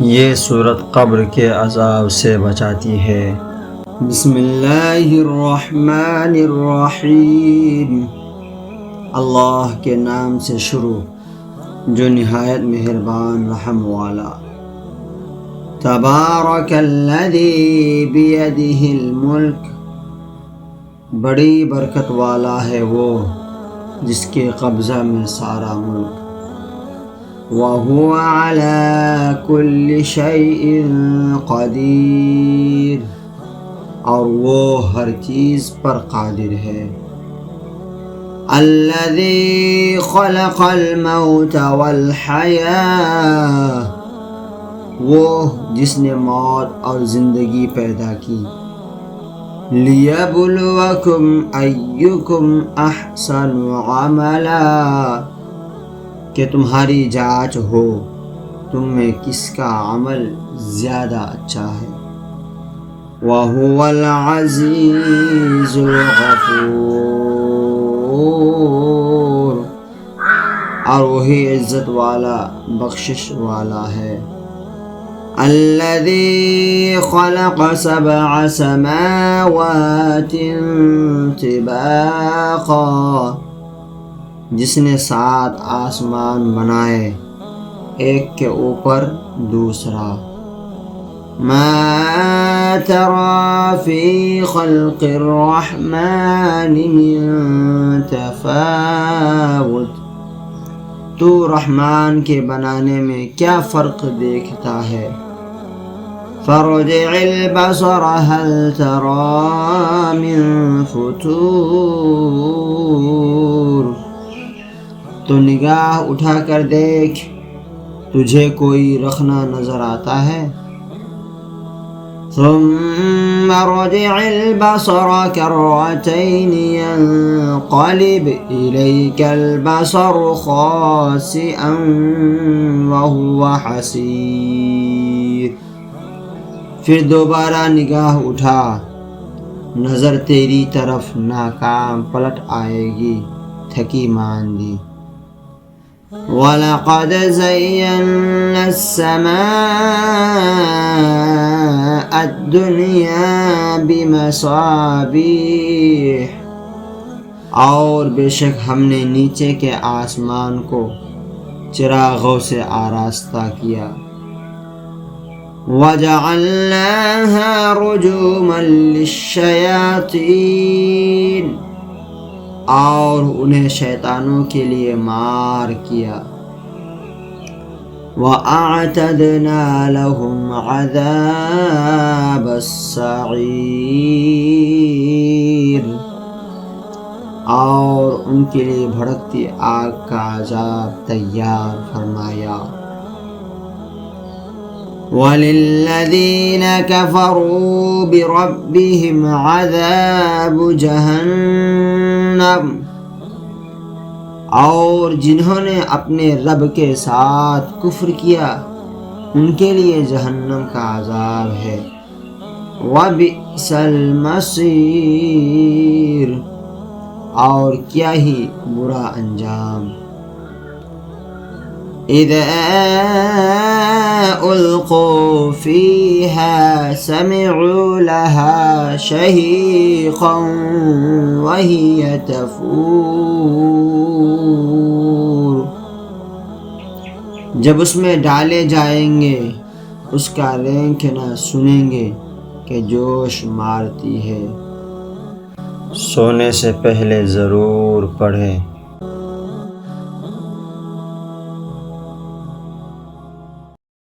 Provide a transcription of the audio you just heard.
یہ صورت قبر کے عذاب سے بچاتی ہے۔ بسم اللہ الرحمن الرحیم، اللہ کے نام سے شروع جو نہایت مہربان رحم والا۔ تبارک الذی بیدہ الملک، بڑی برکت والا ہے وہ جس کے قبضہ میں سارا ملک۔ وَهُوَ عَلَى كُلِّ شَيْءٍ قَدِيرٌ، اور وہ ہر چیز پر قادر ہے۔ الَّذِي خَلَقَ الْمَوْتَ وَالْحَيَاةَ، وہ جس نے موت اور زندگی پیدا کی۔ لِيَبْلُوَكُمْ أَيُّكُمْ أَحْسَنُ عَمَلًا، کہ تمہاری جانچ ہو تم میں کس کا عمل زیادہ اچھا ہے۔ وَهُوَ الْعَزِيزُ الْغَفُورُ، اور وہی عزت والا بخشش والا ہے۔ الَّذِي خَلَقَ سَبْعَ سَمَاوَاتٍ طِبَاقًا، جس نے 7 آسمان بنائے ایک کے اوپر دوسرا۔ ما ترى في خلق الرحمن من تفاوت، تو رحمان کے بنانے میں کیا فرق دیکھتا ہے۔ فارجع البصر هل ترى من فطور، تو نگاہ اٹھا کر دیکھ تجھے کوئی رخنہ نظر آتا ہے۔ ثم رجع البصر كرتين ينقلب إليك البصر خاسئا وهو حسير، پھر دوبارہ نگاہ اٹھا، نظر تیری طرف ناکام پلٹ آئے گی، تھکی ماندی۔ وَلَقَدْ زَيَّنَّا السَّمَاءَ الدُّنْيَا بِمَصَابِيحَ، اور بے شک ہم نے نیچے کے آسمان کو چراغوں سے آراستہ کیا۔ وَجَعَلْنَاهَا رُجُومًا لِلشَّيَاطِينِ، اور انہیں شیطانوں کے لیے مار کیا۔ وَأَعْتَدْنَا لَهُمْ عَذَابَ السَّعِيرِ، اور ان کے لیے بھڑکتی آگ کا عذاب تیار فرمایا۔ وَلِلَّذِينَ كَفَرُوا بِرَبِّهِمْ عَذَابُ جَهَنَّمَ، اور جنہوں نے اپنے رب کے ساتھ کفر کیا ان کے لیے جہنم کا عذاب ہے۔ وَبِئْسَ الْمَصِيرُ، اور کیا ہی برا انجام۔ اِذَا أُلْقُوا فِيهَا سَمِعُوا لَهَا شَهِيقًا وَهِيَ تَفُورُ، جب اس میں ڈالے جائیں گے اس کا رینکنا سنیں گے کہ جوش مارتی ہے۔ سونے سے پہلے ضرور پڑھیں۔